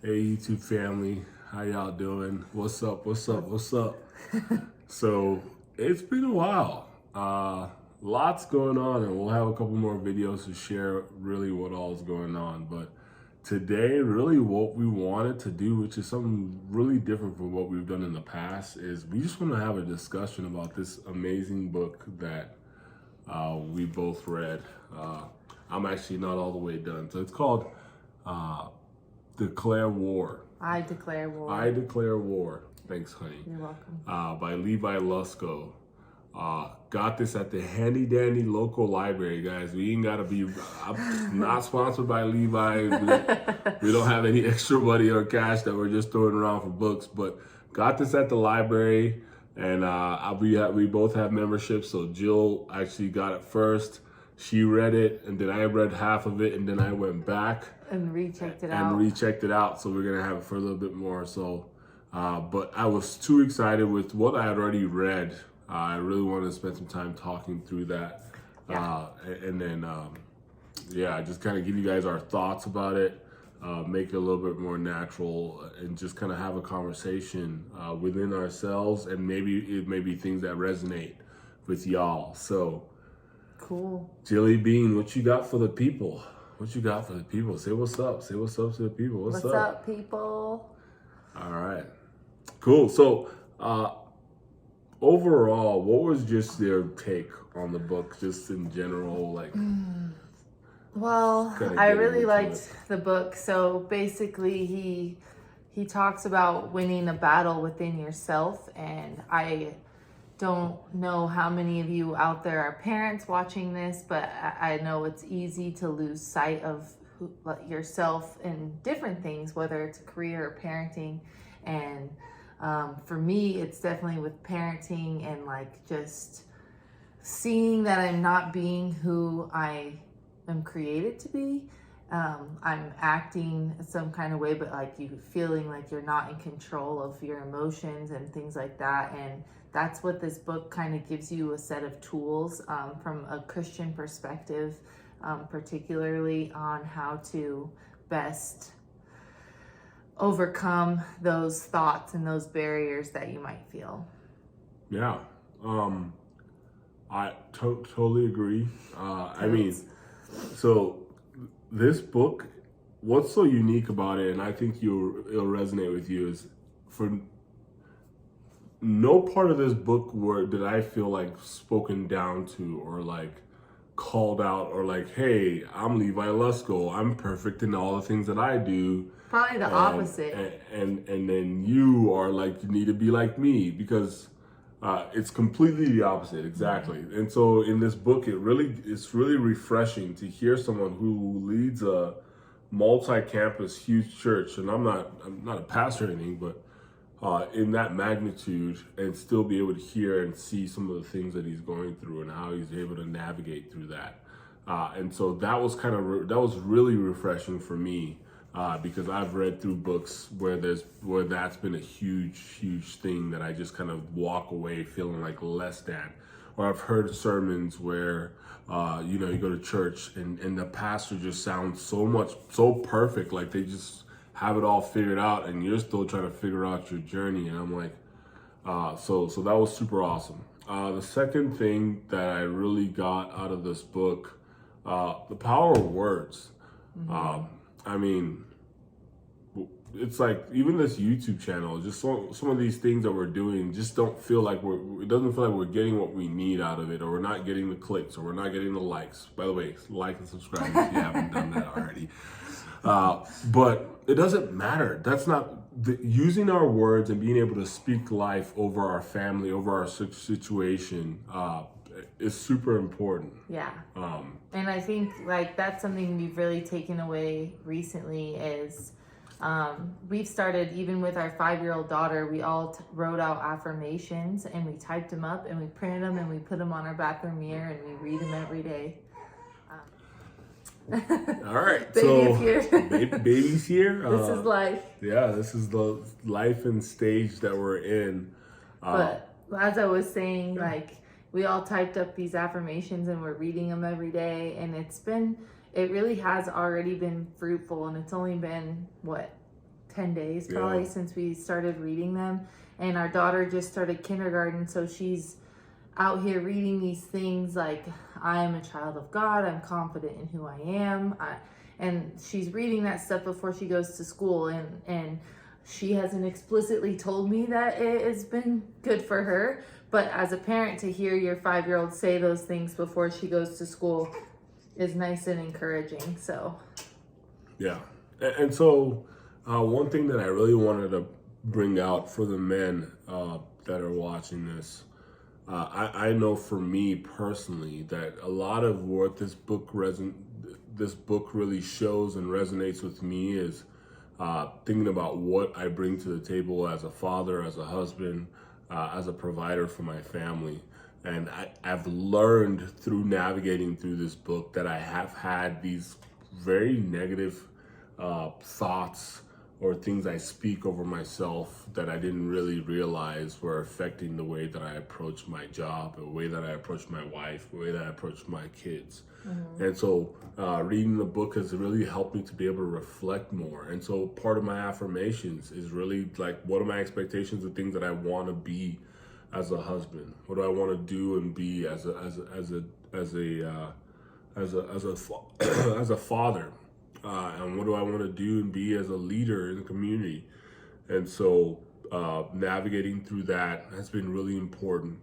Hey YouTube family, how y'all doing? What's up? What's up? What's up? So it's been a while. Lots going on, and we'll have a couple more videos to share really what all is going on. But today, really what we wanted to do, which is something really different from what we've done in the past, is we just want to have a discussion about this amazing book that we both read. I'm actually not all the way done. So it's called Declare War. I Declare War. I Declare War. Thanks, honey. You're welcome. By Levi Lusko. Got this at the handy dandy local library, guys. We ain't gotta be. I'm not sponsored by Levi. We don't have any extra money or cash that we're just throwing around for books. But got this at the library, and we both have memberships. So Jill actually got it first. She read it, and then I read half of it, and then I went back and rechecked it out. So we're gonna have it for a little bit more. So, but I was too excited with what I had already read. I really wanted to spend some time talking through that, and then just kind of give you guys our thoughts about it, make it a little bit more natural, and just kind of have a conversation within ourselves, and maybe it may be things that resonate with y'all. So. Cool. Jilly Bean, what you got for the people? What you got for the people? Say what's up. Say what's up to the people. What's up, people? All right. Cool. So, overall, what was just their take on the book, just in general? Like, well, I really liked the book. So basically, he talks about winning a battle within yourself, and I don't know how many of you out there are parents watching this, but I know it's easy to lose sight of yourself in different things, whether it's a career or parenting. And for me, it's definitely with parenting and like just seeing that I'm not being who I am created to be. I'm acting some kind of way, but like you feeling like you're not in control of your emotions and things like that. And that's what this book kind of gives you, a set of tools from a Christian perspective, particularly on how to best overcome those thoughts and those barriers that you might feel. Yeah, I totally agree. I mean, so this book, what's so unique about it, and I think it'll resonate with you, is for no part of this book did I feel like spoken down to or like called out or like, hey, I'm Levi Lusko. I'm perfect in all the things that I do. Probably the opposite. And then you are like, you need to be like me, because it's completely the opposite. Exactly. Mm-hmm. And so in this book, it's really refreshing to hear someone who leads a multi-campus huge church. And I'm not a pastor or anything, but in that magnitude, and still be able to hear and see some of the things that he's going through and how he's able to navigate through that. And so that was really refreshing for me, because I've read through books where that's been a huge thing that I just kind of walk away feeling like less than. Or I've heard sermons where you go to church and the pastor just sounds so perfect, like they just have it all figured out, and you're still trying to figure out your journey. And I'm like, so that was super awesome. The second thing that I really got out of this book, the power of words. Mm-hmm. I mean, it's like even this YouTube channel, just some of these things that we're doing just don't feel like it doesn't feel like we're getting what we need out of it, or we're not getting the clicks, or we're not getting the likes. By the way, like and subscribe if you haven't done that already. But it doesn't matter. That's not using our words and being able to speak life over our family, over our situation, is super important. Yeah. And I think like that's something we've really taken away recently is we've started, even with our 5-year-old daughter, we all wrote out affirmations and we typed them up and we printed them and we put them on our bathroom mirror and we read them every day. All right, Baby's here. Baby's here. This is life. Yeah, this is the life and stage that we're in. But as I was saying, like we all typed up these affirmations and we're reading them every day, and it really has already been fruitful, and it's only been 10 days probably since we started reading them. And our daughter just started kindergarten, so she's out here reading these things like, I am a child of God, I'm confident in who I am. And she's reading that stuff before she goes to school, and she hasn't explicitly told me that it has been good for her. But as a parent, to hear your 5-year-old say those things before she goes to school is nice and encouraging. So yeah. And so one thing that I really wanted to bring out for the men that are watching this, I know for me personally that a lot of what this book really shows and resonates with me is thinking about what I bring to the table as a father, as a husband, as a provider for my family. And I've learned through navigating through this book that I have had these very negative thoughts or things I speak over myself that I didn't really realize were affecting the way that I approach my job, the way that I approach my wife, the way that I approach my kids. Mm-hmm. And so reading the book has really helped me to be able to reflect more. And so part of my affirmations is really like, what are my expectations of things that I want to be as a husband? What do I want to do and be as a father? And what do I want to do and be as a leader in the community? And so navigating through that has been really important.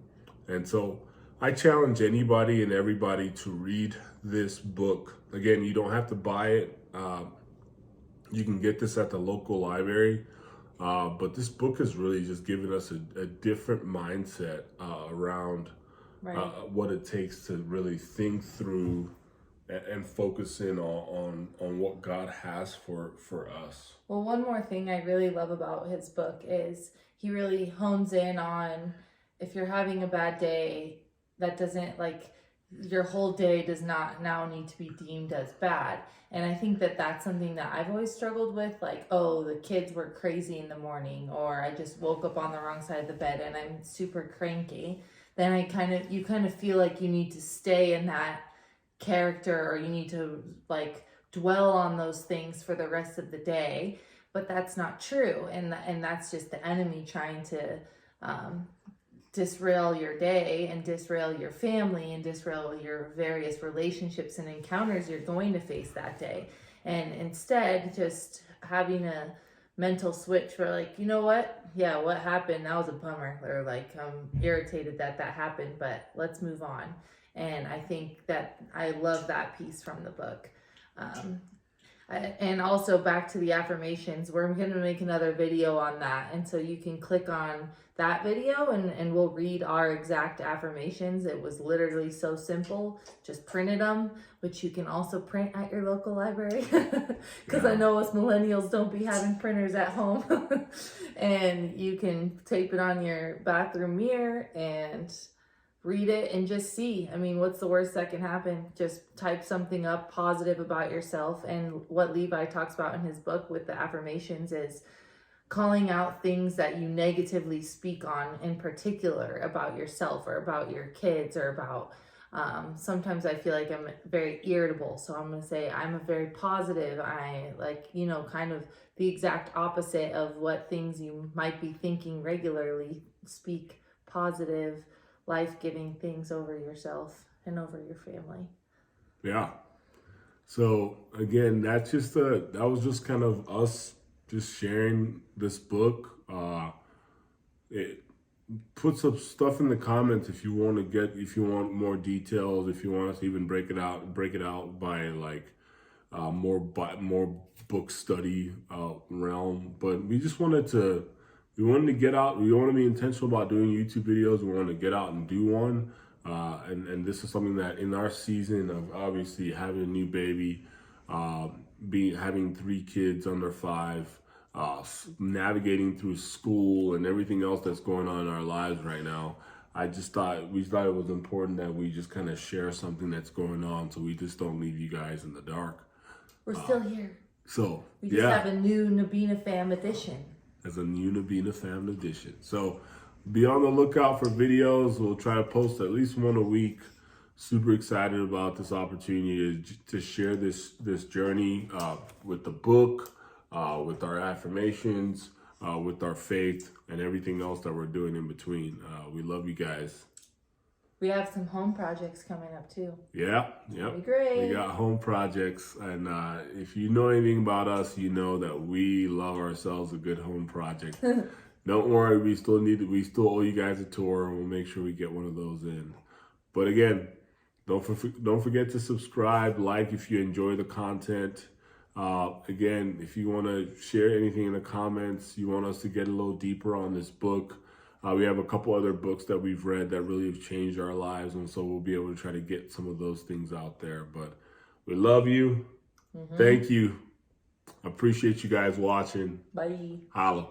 And so I challenge anybody and everybody to read this book. Again, you don't have to buy it. You can get this at the local library. But this book has really just given us a different mindset around what it takes to really think through and focus in on what God has for us. Well, one more thing I really love about his book is he really hones in on, if you're having a bad day, that doesn't, like, your whole day does not now need to be deemed as bad. And I think that that's something that I've always struggled with, like, oh, the kids were crazy in the morning, or I just woke up on the wrong side of the bed and I'm super cranky. Then you kind of feel like you need to stay in that character, or you need to like dwell on those things for the rest of the day. But that's not true, and that's just the enemy trying to disrail your day and disrail your family and disrail your various relationships and encounters you're going to face that day. And instead, just having a mental switch for, like, you know what? Yeah, what happened? That was a bummer. Or like, I'm irritated that happened, but let's move on. And I think that I love that piece from the book. And also back to the affirmations, we're going to make another video on that. And so you can click on that video and we'll read our exact affirmations. It was literally so simple. Just printed them, which you can also print at your local library. Because I know us millennials don't be having printers at home. And you can tape it on your bathroom mirror and read it and just see. I mean, what's the worst that can happen? Just type something up positive about yourself. And what Levi talks about in his book with the affirmations is calling out things that you negatively speak on, in particular about yourself or about your kids, or about sometimes I feel like I'm very irritable, so I'm going to say I'm a very positive. I like, kind of the exact opposite of what things you might be thinking regularly. Speak positive, life-giving things over yourself and over your family. Yeah. So again, that was just kind of us just sharing this book. It puts up stuff in the comments if you want more details, if you want us to even break it out by like more book study realm. But we just wanted to get out. We want to be intentional about doing YouTube videos. We want to get out and do one. And this is something that in our season of obviously having a new baby, having 3 kids under 5, navigating through school and everything else that's going on in our lives right now, we thought it was important that we just kind of share something that's going on, so we just don't leave you guys in the dark. We're still here. So we just have a new Nabina Fam edition. As a new Nabina Fam edition. So be on the lookout for videos. We'll try to post at least one a week. Super excited about this opportunity to share this journey with the book, with our affirmations, with our faith, and everything else that we're doing in between. We love you guys. We have some home projects coming up too. Yeah. Be great. We got home projects, and if you know anything about us, you know that we love ourselves a good home project. Don't worry, we still owe you guys a tour, and we'll make sure we get one of those in. But again, don't forget to subscribe, like if you enjoy the content. Again, if you want to share anything in the comments, you want us to get a little deeper on this book. We have a couple other books that we've read that really have changed our lives, and so we'll be able to try to get some of those things out there. But we love you. Thank you. Appreciate you guys watching. Bye. Holla.